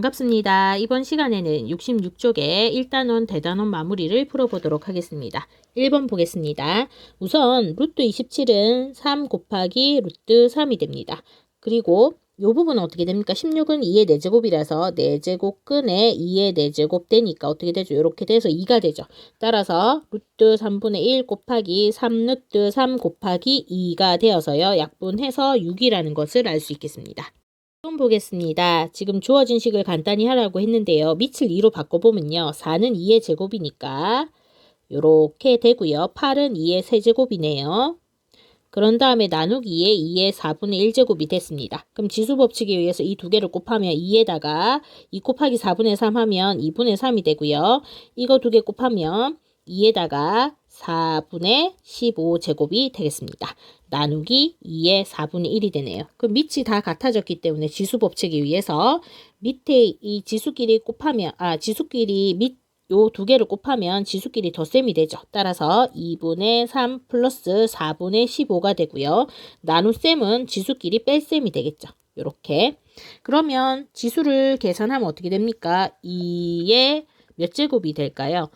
반갑습니다. 이번 시간에는 66쪽의 1단원, 대단원 마무리를 풀어보도록 하겠습니다. 1번 보겠습니다. 우선 루트 27은 3 곱하기 루트 3이 됩니다. 그리고 이 부분은 어떻게 됩니까? 16은 2의 4제곱이라서 4제곱근에 2의 4제곱 되니까 어떻게 되죠? 이렇게 돼서 2가 되죠. 따라서 루트 3분의 1 곱하기 3 루트 3 곱하기 2가 되어서요. 약분해서 6이라는 것을 알 수 있겠습니다. 보겠습니다. 지금 주어진 식을 간단히 하라고 했는데요. 밑을 2로 바꿔보면요. 4는 2의 제곱이니까 이렇게 되고요. 8은 2의 세제곱이네요. 그런 다음에 나누기에 2의 4분의 1제곱이 됐습니다. 그럼 지수법칙에 의해서 이 두 개를 곱하면 2에다가 2 곱하기 4분의 3 하면 2분의 3이 되고요. 이거 두 개 곱하면 2에다가 4분의 15제곱이 되겠습니다. 나누기 2의 4분의 1이 되네요. 그럼 밑이 다 같아졌기 때문에 지수법칙에 의해서 밑에 이 지수끼리 곱하면 지수끼리 밑 요 두 개를 곱하면 지수끼리 덧셈이 되죠. 따라서 2분의 3 플러스 4분의 15가 되고요. 나눗셈은 지수끼리 뺄셈이 되겠죠. 요렇게. 그러면 지수를 계산하면 어떻게 됩니까? 2의 몇 제곱이 될까요?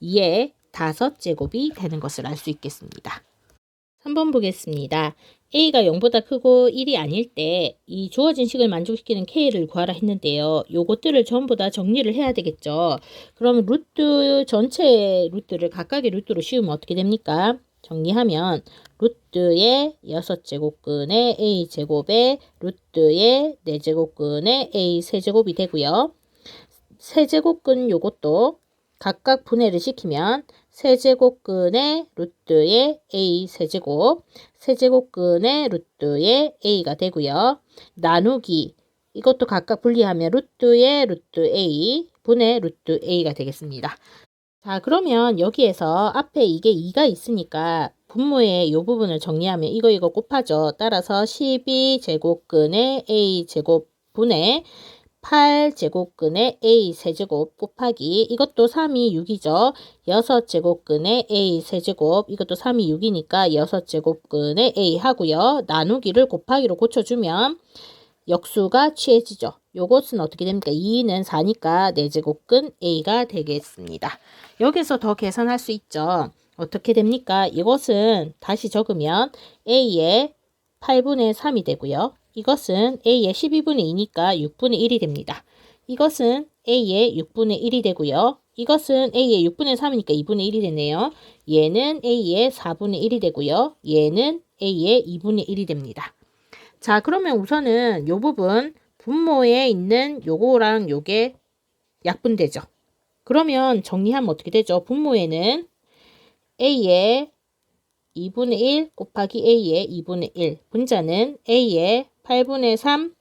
2의 5제곱이 되는 것을 알 수 있겠습니다. 3번 보겠습니다. A가 0보다 크고 1이 아닐 때 이 주어진 식을 만족시키는 K를 구하라 했는데요. 요것들을 전부 다 정리를 해야 되겠죠. 그럼 루트 전체 루트를 각각의 루트로 씌우면 어떻게 됩니까? 정리하면 루트의 6제곱근의 A제곱에 루트의 4제곱근의 A 세제곱이 되고요. 세제곱근 요것도 각각 분해를 시키면 세제곱근의 루트의 A 세제곱, 세제곱근의 루트의 A가 되고요. 나누기 이것도 각각 분리하면 루트의 루트 A 분의 루트 A가 되겠습니다. 자, 그러면 여기에서 앞에 이게 2가 있으니까 분모의 이 부분을 정리하면 이거 곱하죠. 따라서 12제곱근의 A 제곱 분의 8제곱근의 A 세제곱 곱하기 이것도 3이 6이죠. 6제곱근의 A 세제곱 이것도 3이 6이니까 6제곱근의 A 하고요. 나누기를 곱하기로 고쳐주면 역수가 취해지죠. 요것은 어떻게 됩니까? 2는 4니까 4제곱근 A가 되겠습니다. 여기서 더 계산할 수 있죠. 어떻게 됩니까? 이것은 다시 적으면 A의 8분의 3이 되고요. 이것은 A의 12분의 2니까 6분의 1이 됩니다. 이것은 A의 6분의 1이 되고요. 이것은 A의 6분의 3이니까 2분의 1이 되네요. 얘는 A의 4분의 1이 되고요. 얘는 A의 2분의 1이 됩니다. 자, 그러면 우선은 요 부분 분모에 있는 요거랑 요게 약분되죠. 그러면 정리하면 어떻게 되죠? 분모에는 A의 2분의 1 곱하기 A의 2분의 1 분자는 A의 8분의 3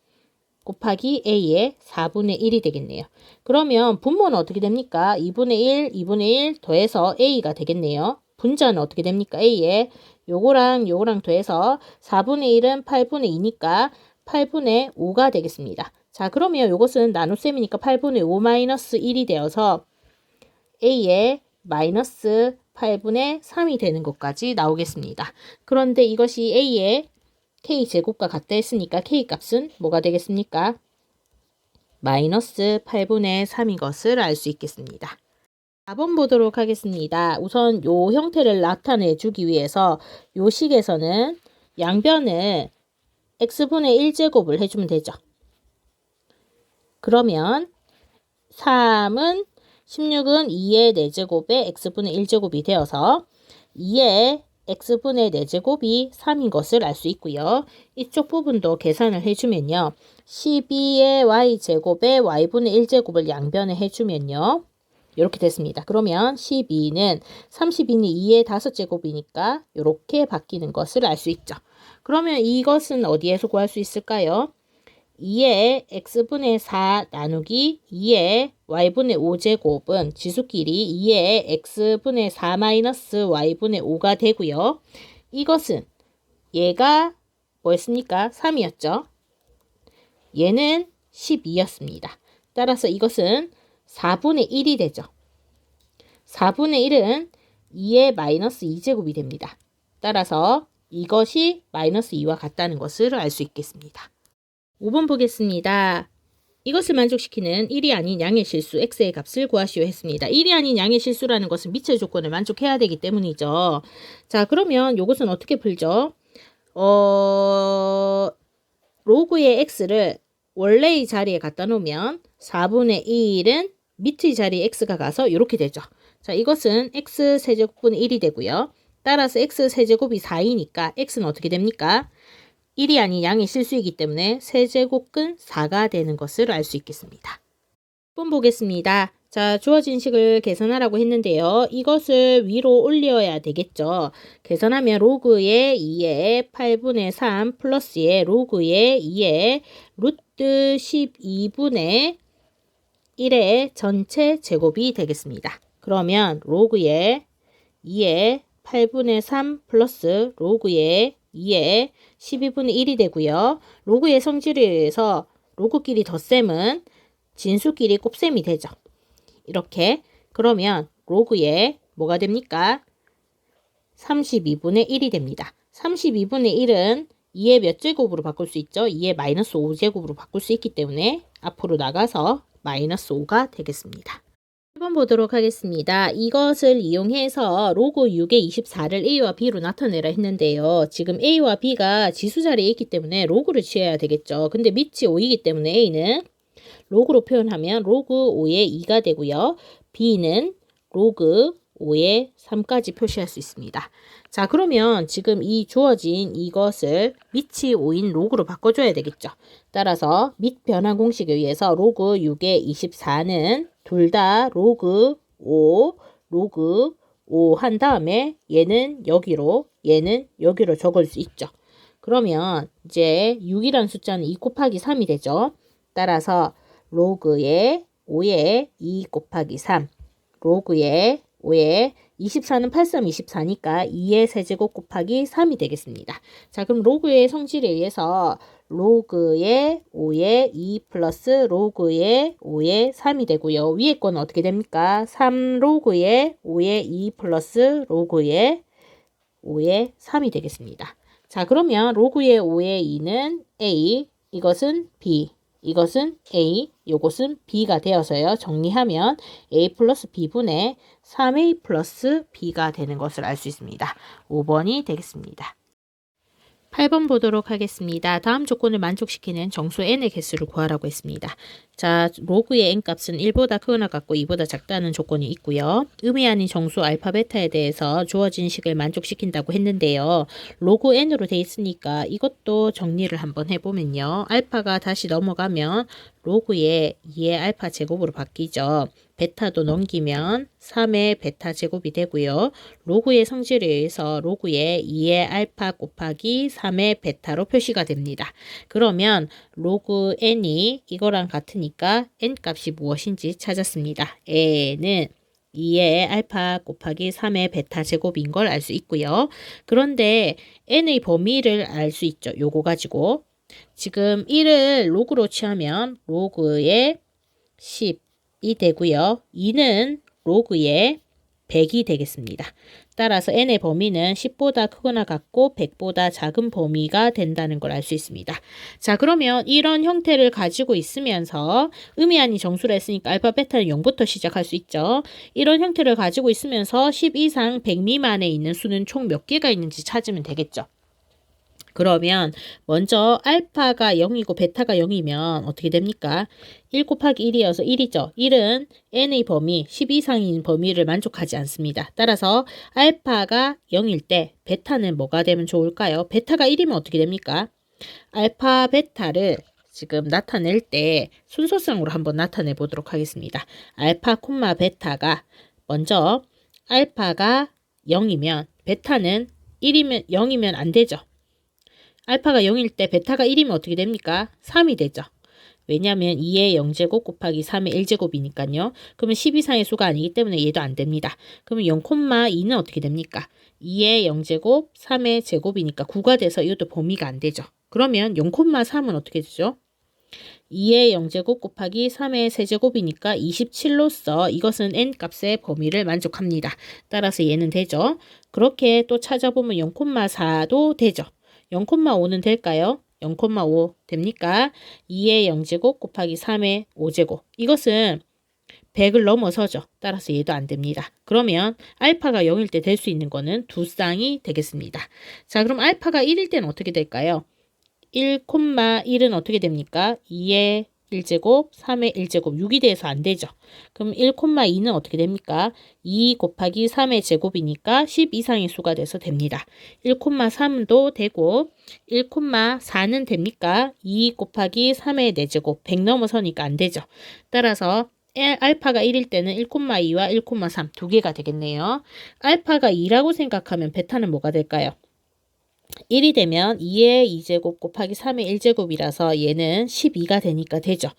곱하기 A의 4분의 1이 되겠네요. 그러면 분모는 어떻게 됩니까? 2분의 1, 2분의 1 더해서 A가 되겠네요. 분자는 어떻게 됩니까? A의 요거랑 더해서 4분의 1은 8분의 2니까 8분의 5가 되겠습니다. 자, 그러면 요것은 나눗셈이니까 8분의 5 마이너스 1이 되어서 A의 마이너스 8분의 3이 되는 것까지 나오겠습니다. 그런데 이것이 A의 K제곱과 같다 했으니까 K값은 뭐가 되겠습니까? 마이너스 8분의 3인 것을 알 수 있겠습니다. 4번 보도록 하겠습니다. 우선 요 형태를 나타내 주기 위해서 요 식에서는 양변을 x분의 1제곱을 해주면 되죠. 그러면 3은 16은 2의 4제곱에 x분의 1제곱이 되어서 2의 x분의 4제곱이 3인 것을 알 수 있고요. 이쪽 부분도 계산을 해주면요. 12의 y제곱에 y분의 1제곱을 양변에 해주면요. 이렇게 됐습니다. 그러면 12는 32는 2의 5제곱이니까 이렇게 바뀌는 것을 알 수 있죠. 그러면 이것은 어디에서 구할 수 있을까요? 2의 x분의 4 나누기 2의 y분의 5제곱은 지수끼리 2의 x분의 4 마이너스 y분의 5가 되고요. 이것은 얘가 뭐였습니까? 3이었죠. 얘는 12였습니다. 따라서 이것은 4분의 1이 되죠. 4분의 1은 2의 마이너스 2제곱이 됩니다. 따라서 이것이 마이너스 2와 같다는 것을 알 수 있겠습니다. 5번 보겠습니다. 이것을 만족시키는 1이 아닌 양의 실수 x의 값을 구하시오 했습니다. 1이 아닌 양의 실수라는 것은 미처의 조건을 만족해야 되기 때문이죠. 자, 그러면 이것은 어떻게 풀죠? 로그의 x를 원래의 자리에 갖다 놓으면 4분의 1은 밑의 자리에 x가 가서 이렇게 되죠. 자, 이것은 x세제곱분의 1이 되고요. 따라서 x세제곱이 4이니까 x는 어떻게 됩니까? 1이 아닌 양의 실수이기 때문에 세제곱근 4가 되는 것을 알 수 있겠습니다. 1번 보겠습니다. 자, 주어진 식을 계산하라고 했는데요. 이것을 위로 올려야 되겠죠. 계산하면 로그의 2의 8분의 3 플러스의 로그의 2의 루트 12분의 1의 전체 제곱이 되겠습니다. 그러면 로그의 2의 8분의 3 플러스 로그의 2의 12분의 1이 되고요. 로그의 성질에 의해서 로그끼리 덧셈은 진수끼리 곱셈이 되죠. 이렇게. 그러면 로그의 뭐가 됩니까? 32분의 1이 됩니다. 32분의 1은 2의 몇 제곱으로 바꿀 수 있죠? 2의 마이너스 5제곱으로 바꿀 수 있기 때문에 앞으로 나가서 마이너스 5가 되겠습니다. 1번 보도록 하겠습니다. 이것을 이용해서 로그 6의 24를 A와 B로 나타내라 했는데요. 지금 A와 B가 지수 자리에 있기 때문에 로그를 취해야 되겠죠. 근데 밑이 5이기 때문에 A는 로그로 표현하면 로그 5의 2가 되고요. B는 로그 5의 3까지 표시할 수 있습니다. 자, 그러면 지금 이 주어진 이것을 밑이 5인 로그로 바꿔줘야 되겠죠. 따라서 밑 변환 공식에 의해서 로그 6의 24는 둘 다 로그 5, 로그 5 한 다음에 얘는 여기로, 얘는 여기로 적을 수 있죠. 그러면 이제 6이라는 숫자는 2 곱하기 3이 되죠. 따라서 로그의 5의 2 곱하기 3, 로그의 5의 24는 8, 3, 24니까 2의 세제곱 곱하기 3이 되겠습니다. 자, 그럼 로그의 성질에 의해서 로그의 5의 2 플러스 로그의 5의 3이 되고요. 위에 거는 어떻게 됩니까? 3 로그의 5의 2 플러스 로그의 5의 3이 되겠습니다. 자, 그러면 로그의 5의 2는 A, 이것은 B, 이것은 A, 요것은 B가 되어서요. 정리하면 A 플러스 B분의 3A 플러스 B가 되는 것을 알 수 있습니다. 5번이 되겠습니다. 8번 보도록 하겠습니다. 다음 조건을 만족시키는 정수 n의 개수를 구하라고 했습니다. 자, 로그의 n값은 1보다 크거나 같고 2보다 작다는 조건이 있고요. 의미 아닌 정수 알파 베타에 대해서 주어진 식을 만족시킨다고 했는데요. 로그 n으로 돼 있으니까 이것도 정리를 한번 해보면요. 알파가 다시 넘어가면 로그의 2의 알파 제곱으로 바뀌죠. 베타도 넘기면 3의 베타 제곱이 되고요. 로그의 성질에 의해서 로그의 2의 알파 곱하기 3의 베타로 표시가 됩니다. 그러면 로그 n이 이거랑 같으니까 n 값이 무엇인지 찾았습니다. n은 2의 알파 곱하기 3의 베타 제곱인 걸 알 수 있고요. 그런데 n의 범위를 알 수 있죠. 요거 가지고 지금 1을 로그로 취하면 로그의 10이 되고요. 2는 로그의 100이 되겠습니다. 따라서 n의 범위는 10보다 크거나 같고 100보다 작은 범위가 된다는 걸 알 수 있습니다. 자, 그러면 이런 형태를 가지고 있으면서 의미 아닌 정수라 했으니까 알파 베타는 0부터 시작할 수 있죠. 이런 형태를 가지고 있으면서 10 이상 100 미만에 있는 수는 총 몇 개가 있는지 찾으면 되겠죠. 그러면 먼저 알파가 0이고 베타가 0이면 어떻게 됩니까? 1 곱하기 1이어서 1이죠. 1은 n의 범위, 10 이상인 범위를 만족하지 않습니다. 따라서 알파가 0일 때 베타는 뭐가 되면 좋을까요? 베타가 1이면 어떻게 됩니까? 알파 베타를 지금 나타낼 때 순서상으로 한번 나타내 보도록 하겠습니다. 알파 콤마 베타가 먼저 알파가 0이면 베타는 0이면 안 되죠. 알파가 0일 때 베타가 1이면 어떻게 됩니까? 3이 되죠. 왜냐하면 2의 0제곱 곱하기 3의 1제곱이니까요. 그러면 10 이상의 수가 아니기 때문에 얘도 안 됩니다. 그러면 0,2는 어떻게 됩니까? 2의 0제곱, 3의 제곱이니까 9가 돼서 이것도 범위가 안 되죠. 그러면 0,3은 어떻게 되죠? 2의 0제곱 곱하기 3의 세제곱이니까 27로서 이것은 n 값의 범위를 만족합니다. 따라서 얘는 되죠. 그렇게 또 찾아보면 0,4도 되죠. 0,5는 될까요? 0,5 됩니까? 2의 0제곱 곱하기 3의 5제곱. 이것은 100을 넘어서죠. 따라서 얘도 안 됩니다. 그러면 알파가 0일 때 될 수 있는 거는 두 쌍이 되겠습니다. 자, 그럼 알파가 1일 때는 어떻게 될까요? 1,1은 어떻게 됩니까? 2의 1제곱, 3의 1제곱, 6이 돼서 안 되죠. 그럼 1,2는 어떻게 됩니까? 2 곱하기 3의 제곱이니까 10 이상의 수가 돼서 됩니다. 1,3도 되고 1,4는 됩니까? 2 곱하기 3의 4제곱, 100 넘어서니까 안 되죠. 따라서 알파가 1일 때는 1,2와 1,3 두 개가 되겠네요. 알파가 2라고 생각하면 베타는 뭐가 될까요? 1이 되면 2의 2제곱 곱하기 3의 1제곱이라서 얘는 12가 되니까 되죠.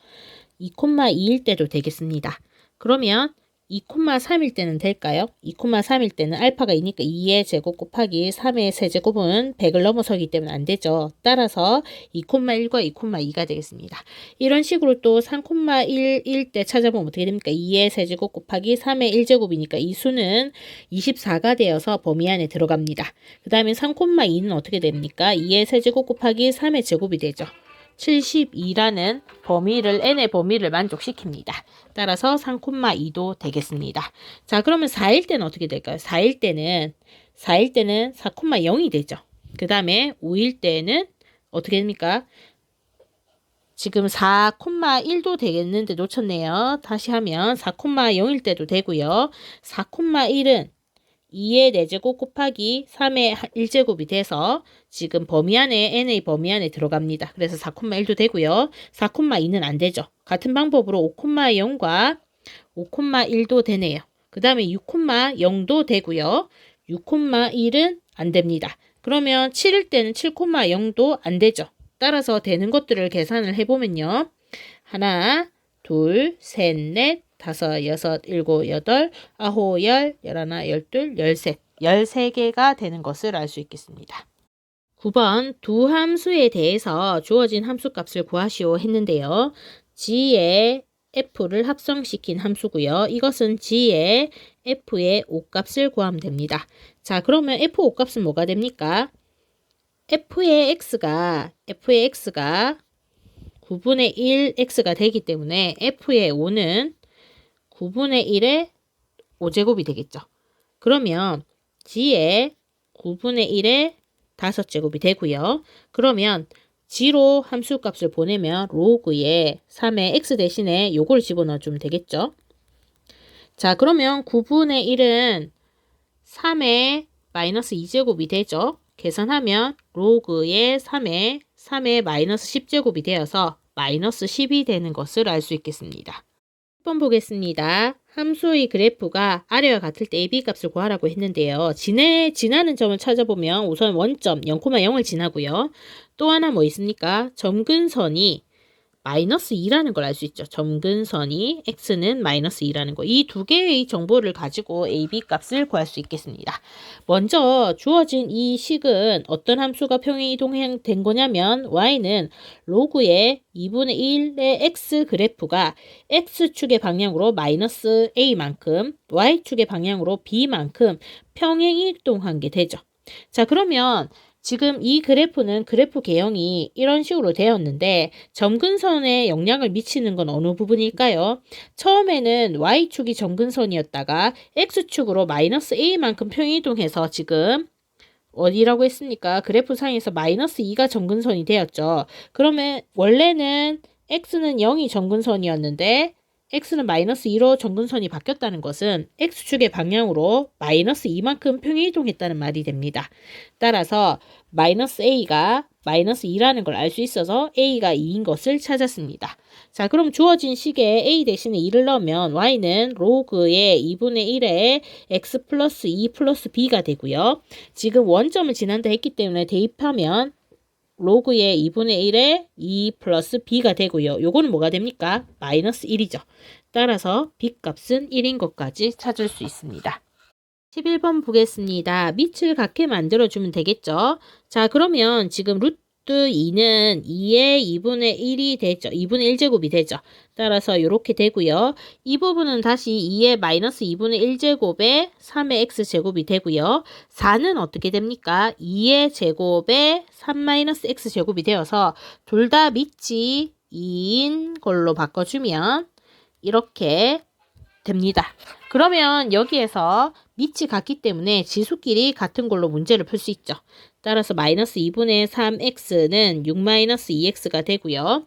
2,2일 때도 되겠습니다. 그러면 2,3일 때는 될까요? 2,3일 때는 알파가 2니까 2의 제곱 곱하기 3의 세제곱은 100을 넘어서기 때문에 안 되죠. 따라서 2,1과 2,2가 되겠습니다. 이런 식으로 또 3,1일 때 찾아보면 어떻게 됩니까? 2의 세제곱 곱하기 3의 1제곱이니까 이 수는 24가 되어서 범위 안에 들어갑니다. 그 다음에 3,2는 어떻게 됩니까? 2의 세제곱 곱하기 3의 제곱이 되죠. 72라는 범위를 n의 범위를 만족시킵니다. 따라서 3,2도 되겠습니다. 자, 그러면 4일 때는 어떻게 될까요? 4일 때는 4,0이 되죠. 그 다음에 5일 때는 어떻게 됩니까? 지금 4,1도 되겠는데 놓쳤네요. 다시 하면 4,0일 때도 되고요. 4,1은 2의 4제곱 곱하기 3의 1제곱이 돼서 지금 범위 안에 n의 범위 안에 들어갑니다. 그래서 4,1도 되고요. 4,2는 안 되죠. 같은 방법으로 5,0과 5,1도 되네요. 그 다음에 6,0도 되고요. 6,1은 안 됩니다. 그러면 7일 때는 7,0도 안 되죠. 따라서 되는 것들을 계산을 해보면요. 하나, 둘, 셋, 넷, 다섯, 여섯, 일곱, 여덟, 아홉, 열, 열하나, 열둘, 열셋, 13개가 되는 것을 알 수 있겠습니다. 9번 두 함수에 대해서 주어진 함수값을 구하시오 했는데요. g의 f를 합성시킨 함수고요. 이것은 g의 f의 5값을 구하면 됩니다. 자, 그러면 f 5값은 뭐가 됩니까? f의 x가 9분의 1x가 되기 때문에 f의 5는 9분의 1의 5제곱이 되겠죠. 그러면 g의 9분의 1의 5제곱이 되고요. 그러면 g로 함수값을 보내면 로그의 3의 x 대신에 요걸 집어넣어주면 되겠죠. 자, 그러면 9분의 1은 3의 마이너스 2제곱이 되죠. 계산하면 로그의 3의 마이너스 10제곱이 되어서 마이너스 10이 되는 것을 알 수 있겠습니다. 1번 보겠습니다. 함수의 그래프가 아래와 같을 때 AB 값을 구하라고 했는데요. 지나는 점을 찾아보면 우선 원점 0,0을 지나고요. 또 하나 뭐 있습니까? 점근선이 마이너스 2라는 걸 알 수 있죠. 점근선이 x는 마이너스 2라는 거. 이 두 개의 정보를 가지고 AB 값을 구할 수 있겠습니다. 먼저 주어진 이 식은 어떤 함수가 평행 이동된 거냐면 y는 로그의 2분의 1의 x 그래프가 x축의 방향으로 마이너스 a만큼 y축의 방향으로 b만큼 평행 이동한 게 되죠. 자, 그러면 지금 이 그래프는 그래프 개형이 이런 식으로 되었는데 점근선에 영향을 미치는 건 어느 부분일까요? 처음에는 y축이 점근선이었다가 x축으로 마이너스 a만큼 평이동해서 지금 어디라고 했습니까? 그래프 상에서 마이너스 2가 점근선이 되었죠. 그러면 원래는 x는 0이 점근선이었는데 x는 마이너스 2로 점근선이 바뀌었다는 것은 x축의 방향으로 마이너스 2만큼 평이동했다는 말이 됩니다. 따라서 마이너스 a가 마이너스 2라는 걸 알 수 있어서 a가 2인 것을 찾았습니다. 자, 그럼 주어진 식에 a 대신에 2를 넣으면 y는 로그의 2분의 1에 x 플러스 2 플러스 b가 되고요. 지금 원점을 지난다 했기 때문에 대입하면 로그의 2분의 1에 2 플러스 b가 되고요. 요거는 뭐가 됩니까? 마이너스 1이죠. 따라서 b 값은 1인 것까지 찾을 수 있습니다. 11번 보겠습니다. 밑을 같게 만들어주면 되겠죠. 자, 그러면 지금 루트 루트 2는 2의 2분의 1이 되죠. 2분의 1제곱이 되죠. 따라서 이렇게 되고요. 이 부분은 다시 2의 마이너스 2분의 1제곱에 3의 x제곱이 되고요. 4는 어떻게 됩니까? 2의 제곱에 3 마이너스 x제곱이 되어서 둘 다 밑이 2인 걸로 바꿔주면 이렇게 됩니다. 그러면 여기에서 밑이 같기 때문에 지수끼리 같은 걸로 문제를 풀 수 있죠. 따라서 마이너스 2분의 3x는 6 마이너스 2x가 되고요.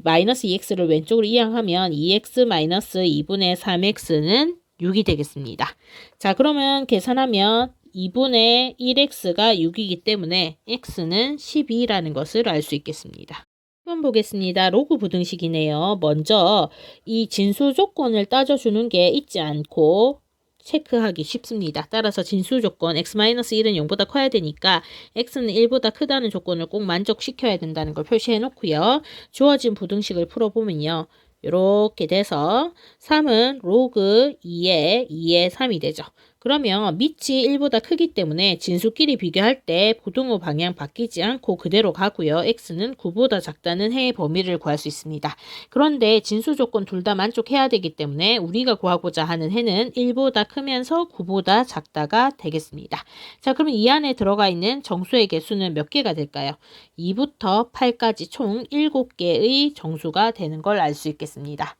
마이너스 2x를 왼쪽으로 이항하면 2x 마이너스 2분의 3x는 6이 되겠습니다. 자, 그러면 계산하면 2분의 1x가 6이기 때문에 x는 12라는 것을 알 수 있겠습니다. 1번 보겠습니다. 로그 부등식이네요. 먼저 이 진수 조건을 따져주는 게 있지 않고 체크하기 쉽습니다. 따라서 진수 조건 x-1은 0보다 커야 되니까 x는 1보다 크다는 조건을 꼭 만족시켜야 된다는 걸 표시해 놓고요. 주어진 부등식을 풀어보면요. 이렇게 돼서 3은 로그 2의 3이 되죠. 그러면 밑이 1보다 크기 때문에 진수끼리 비교할 때 부등호 방향 바뀌지 않고 그대로 가고요. x는 9보다 작다는 해의 범위를 구할 수 있습니다. 그런데 진수 조건 둘 다 만족해야 되기 때문에 우리가 구하고자 하는 해는 1보다 크면서 9보다 작다가 되겠습니다. 자, 그러면 이 안에 들어가 있는 정수의 개수는 몇 개가 될까요? 2부터 8까지 총 7개의 정수가 되는 걸 알 수 있겠습니다.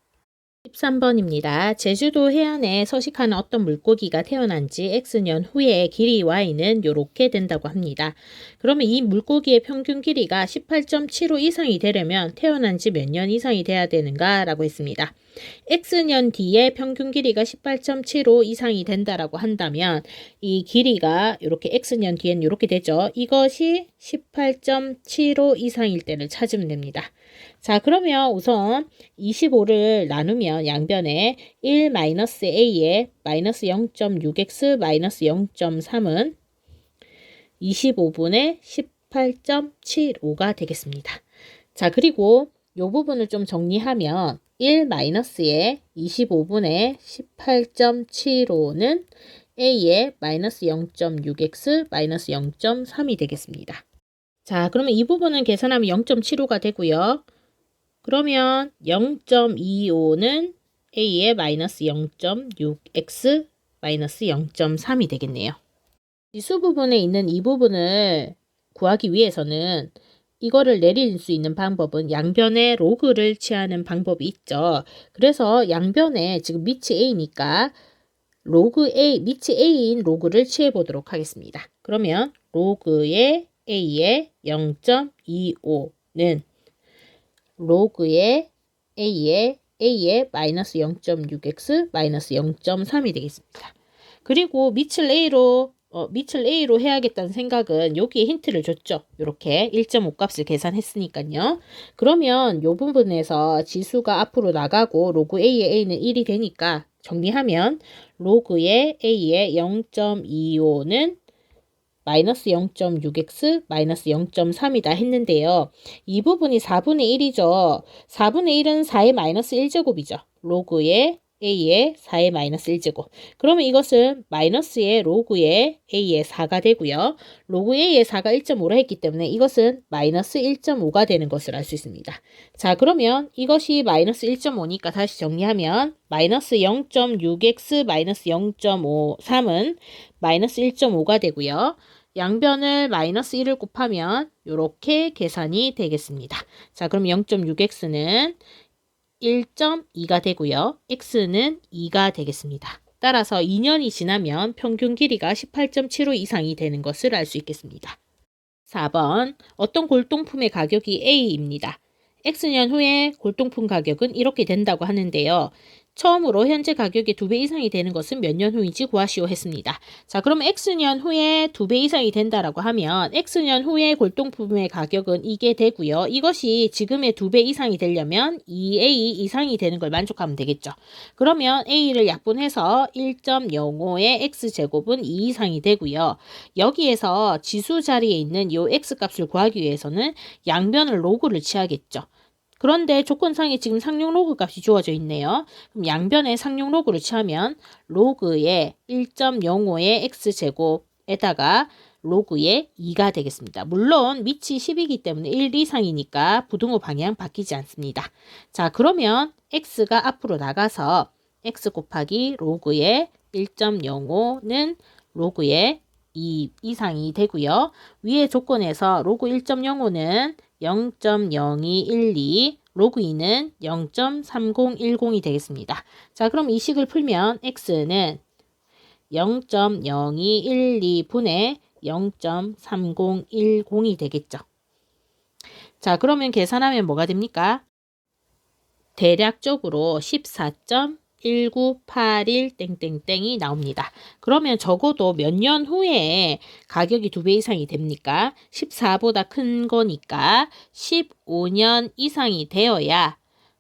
13번입니다. 제주도 해안에 서식하는 어떤 물고기가 태어난 지 X년 후에 길이 Y는 이렇게 된다고 합니다. 그러면 이 물고기의 평균 길이가 18.75 이상이 되려면 태어난 지 몇 년 이상이 돼야 되는가 라고 했습니다. X년 뒤에 평균 길이가 18.75 이상이 된다라고 한다면 이 길이가 이렇게 X년 뒤엔 이렇게 되죠. 이것이 18.75 이상일 때를 찾으면 됩니다. 자, 그러면 우선 25를 나누면 양변에 1-a에 마이너스 0.6x 마이너스 0.3은 25분의 18.75가 되겠습니다. 자, 그리고 이 부분을 좀 정리하면 1-에 25분의 18.75는 a의 마이너스 0.6x 마이너스 0.3이 되겠습니다. 자, 그러면 이 부분은 계산하면 0.75가 되고요. 그러면 0.25는 a의 마이너스 0.6x 마이너스 0.3이 되겠네요. 지수 부분에 있는 이 부분을 구하기 위해서는 이거를 내릴 수 있는 방법은 양변에 로그를 취하는 방법이 있죠. 그래서 양변에 지금 밑이 a니까 로그 a, 밑이 a인 로그를 취해 보도록 하겠습니다. 그러면 로그의 a의 0.25는 로그의 a의 마이너스 0.6x 마이너스 0.3이 되겠습니다. 그리고 밑을 A로 해야겠다는 생각은 여기에 힌트를 줬죠. 이렇게 1.5 값을 계산했으니까요. 그러면 이 부분에서 지수가 앞으로 나가고 로그 A의 A는 1이 되니까 정리하면 로그의 A의 0.25는 마이너스 0.6x 마이너스 0.3이다 했는데요. 이 부분이 4분의 1이죠. 4분의 1은 4의 마이너스 1제곱이죠. 로그의 a의 4의 마이너스 1제곱. 그러면 이것은 마이너스의 로그의 a의 4가 되고요. 로그 a의 4가 1.5라 했기 때문에 이것은 마이너스 1.5가 되는 것을 알 수 있습니다. 자, 그러면 이것이 마이너스 1.5니까 다시 정리하면 마이너스 0.6x 마이너스 0.53은 마이너스 1.5가 되고요. 양변을 마이너스 1을 곱하면 이렇게 계산이 되겠습니다. 자, 그럼 0.6x는 1.2가 되고요. x는 2가 되겠습니다. 따라서 2년이 지나면 평균 길이가 18.75 이상이 되는 것을 알 수 있겠습니다. 4번 어떤 골동품의 가격이 A입니다. X년 후에 골동품 가격은 이렇게 된다고 하는데요. 처음으로 현재 가격의 2배 이상이 되는 것은 몇 년 후인지 구하시오 했습니다. 자, 그러면 X년 후에 2배 이상이 된다라고 하면 X년 후에 골동품의 가격은 이게 되고요. 이것이 지금의 2배 이상이 되려면 2A 이상이 되는 걸 만족하면 되겠죠. 그러면 A를 약분해서 1.05의 X제곱은 2 이상이 되고요. 여기에서 지수 자리에 있는 이 X값을 구하기 위해서는 양변을 로그를 취하겠죠. 그런데 조건상에 지금 상용 로그 값이 주어져 있네요. 그럼 양변에 상용 로그를 취하면 로그의 1.05의 x제곱에다가 로그의 2가 되겠습니다. 물론 밑이 10이기 때문에 1 이상이니까 부등호 방향 바뀌지 않습니다. 자, 그러면 x가 앞으로 나가서 x 곱하기 로그의 1.05는 로그의 2 이상이 되고요. 위의 조건에서 로그 1.05는 0.0212, 로그 2는 0.3010이 되겠습니다. 자, 그럼 이 식을 풀면 x는 0.0212분의 0.3010이 되겠죠. 자, 그러면 계산하면 뭐가 됩니까? 대략적으로 14.1981 땡땡땡이 나옵니다. 그러면 적어도 몇 년 후에 가격이 2배 이상이 됩니까? 14보다 큰 거니까 15년 이상이 되어야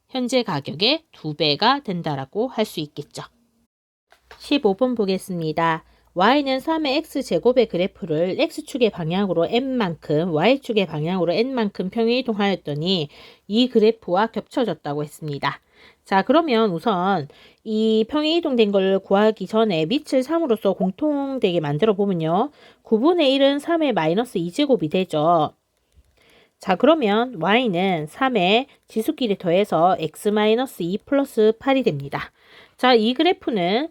현재 가격의 2배가 된다라고 할 수 있겠죠. 15번 보겠습니다. y는 3의 x제곱의 그래프를 x축의 방향으로 n만큼, y축의 방향으로 n만큼 평행이동하였더니 이 그래프와 겹쳐졌다고 했습니다. 자, 그러면 우선 이 평행이동된 걸 구하기 전에 밑을 3으로서 공통되게 만들어 보면요. 9분의 1은 3의 마이너스 2제곱이 되죠. 자, 그러면 y는 3의 지수끼리 더해서 x-2 플러스 8이 됩니다. 자, 이 그래프는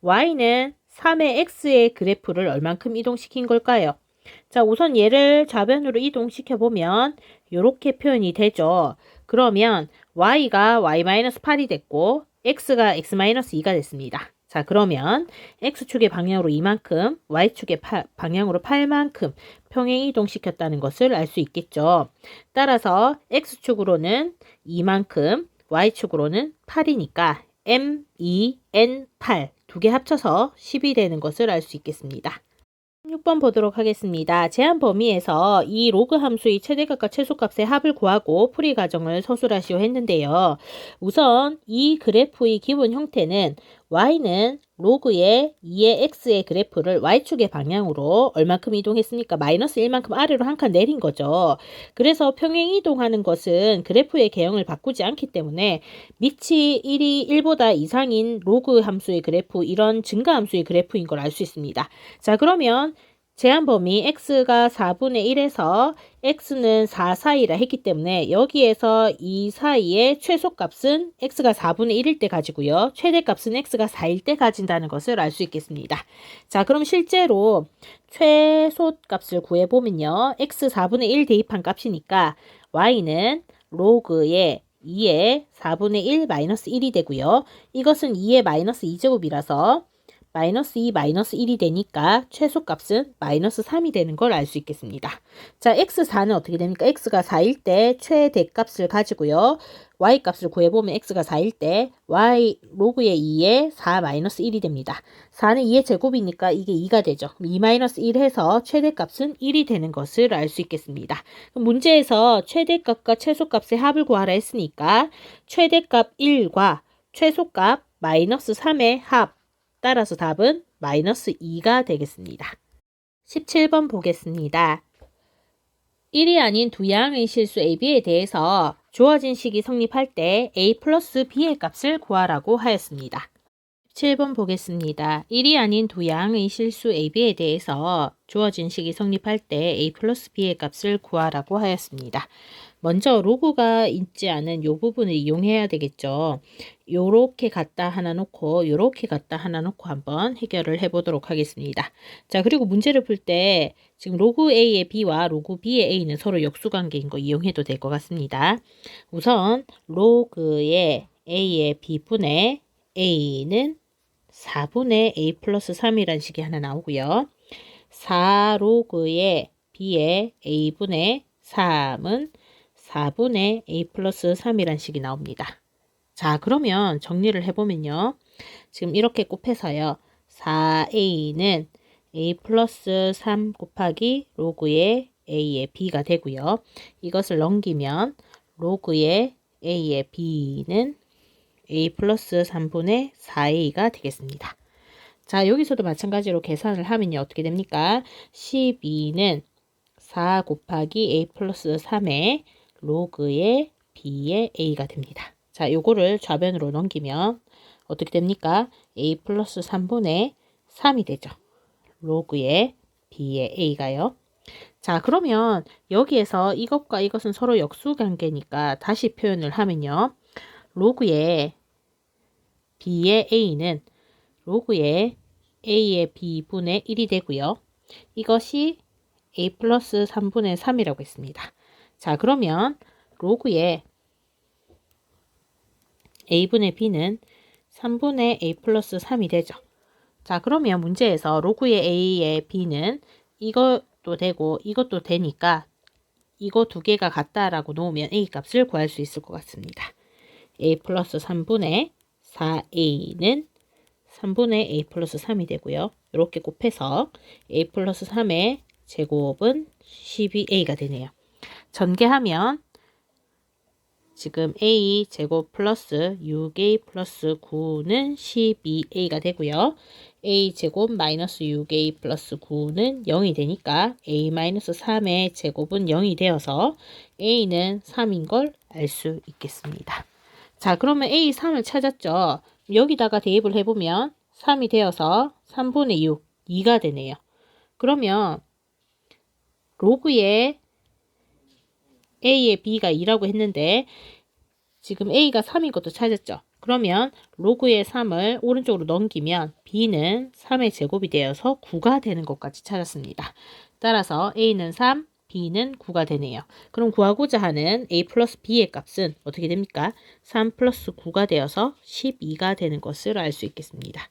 y는 3의 x의 그래프를 얼만큼 이동시킨 걸까요? 자, 우선 얘를 좌변으로 이동시켜보면 이렇게 표현이 되죠. 그러면 y가 y-8이 됐고 x가 x-2가 됐습니다. 자, 그러면 x축의 방향으로 이만큼, y축의 방향으로 8만큼 평행 이동시켰다는 것을 알 수 있겠죠. 따라서 x축으로는 2만큼, y축으로는 8이니까 m, 2, n, 8 두 개 합쳐서 10이 되는 것을 알 수 있겠습니다. 16번 보도록 하겠습니다. 제한 범위에서 이 로그 함수의 최대값과 최소값의 합을 구하고 풀이 과정을 서술하시오 했는데요. 우선 이 그래프의 기본 형태는 y는 로그의 2의 x의 그래프를 y축의 방향으로 얼만큼 이동했습니까? 마이너스 1만큼 아래로 한 칸 내린 거죠. 그래서 평행 이동하는 것은 그래프의 개형을 바꾸지 않기 때문에 밑이 1보다 이상인 로그 함수의 그래프, 이런 증가 함수의 그래프인 걸 알 수 있습니다. 자, 그러면 제한 범위 x가 4분의 1에서 x는 4 사이라 했기 때문에 여기에서 이 사이의 최소값은 x가 4분의 1일 때 가지고요. 최대값은 x가 4일 때 가진다는 것을 알 수 있겠습니다. 자, 그럼 실제로 최소값을 구해보면요. x 4분의 1 대입한 값이니까 y는 로그의 2의 4분의 1 마이너스 1이 되고요. 이것은 2의 마이너스 2제곱이라서 마이너스 2 마이너스 1이 되니까 최소값은 마이너스 3이 되는 걸 알 수 있겠습니다. 자, x4는 어떻게 됩니까? x가 4일 때 최대값을 가지고요. y값을 구해보면 x가 4일 때 y 로그의 2에 4 마이너스 1이 됩니다. 4는 2의 제곱이니까 이게 2가 되죠. 2 마이너스 1 해서 최대값은 1이 되는 것을 알 수 있겠습니다. 문제에서 최대값과 최소값의 합을 구하라 했으니까 최대값 1과 최소값 마이너스 3의 합, 따라서 답은 마이너스 2가 되겠습니다. 17번 보겠습니다. 1이 아닌 두 양의 실수 a, b에 대해서 주어진 식이 성립할 때 a 플러스 b의 값을 구하라고 하였습니다. 17번 보겠습니다. 1이 아닌 두 양의 실수 a, b에 대해서 주어진 식이 성립할 때 a 플러스 b의 값을 구하라고 하였습니다. 먼저 로그가 있지 않은 이 부분을 이용해야 되겠죠. 요렇게 갖다 하나 놓고 요렇게 갖다 하나 놓고 한번 해결을 해보도록 하겠습니다. 자, 그리고 문제를 풀 때 지금 로그 A의 B와 로그 B의 A는 서로 역수관계인 거 이용해도 될 것 같습니다. 우선 로그의 A의 B분의 A는 4분의 A 플러스 3이라는 식이 하나 나오고요. 4로그의 B의 A분의 3은 4분의 A 플러스 3이란 식이 나옵니다. 자, 그러면 정리를 해보면요. 지금 이렇게 곱해서요. 4A는 A 플러스 3 곱하기 로그의 A의 B가 되고요. 이것을 넘기면 로그의 A의 B는 A 플러스 3분의 4A가 되겠습니다. 자, 여기서도 마찬가지로 계산을 하면요. 어떻게 됩니까? 12는 4 곱하기 A 플러스 3의 로그의 B의 A가 됩니다. 자, 요거를 좌변으로 넘기면 어떻게 됩니까? A 플러스 3분의 3이 되죠. 로그의 B의 A가요. 자, 그러면 여기에서 이것과 이것은 서로 역수관계니까 다시 표현을 하면요. 로그의 B의 A는 로그의 A의 B분의 1이 되고요. 이것이 A 플러스 3분의 3이라고 했습니다. 자, 그러면 로그의 A분의 B는 3분의 A 플러스 3이 되죠. 자, 그러면 문제에서 로그의 A의 B는 이것도 되고 이것도 되니까 이거 두 개가 같다라고 놓으면 A 값을 구할 수 있을 것 같습니다. A 플러스 3분의 4A는 3분의 A 플러스 3이 되고요. 이렇게 곱해서 A 플러스 3의 제곱은 12A가 되네요. 전개하면 지금 A 제곱 플러스 6A 플러스 9는 12A가 되고요. A 제곱 마이너스 6A 플러스 9는 0이 되니까 A 마이너스 3의 제곱은 0이 되어서 A는 3인 걸 알 수 있겠습니다. 자, 그러면 A 3을 찾았죠. 여기다가 대입을 해보면 3이 되어서 3분의 6, 2가 되네요. 그러면 로그의 A의 B가 2라고 했는데 지금 A가 3인 것도 찾았죠. 그러면 로그의 3을 오른쪽으로 넘기면 B는 3의 제곱이 되어서 9가 되는 것까지 찾았습니다. 따라서 A는 3, B는 9가 되네요. 그럼 구하고자 하는 A 플러스 B의 값은 어떻게 됩니까? 3 플러스 9가 되어서 12가 되는 것을 알 수 있겠습니다.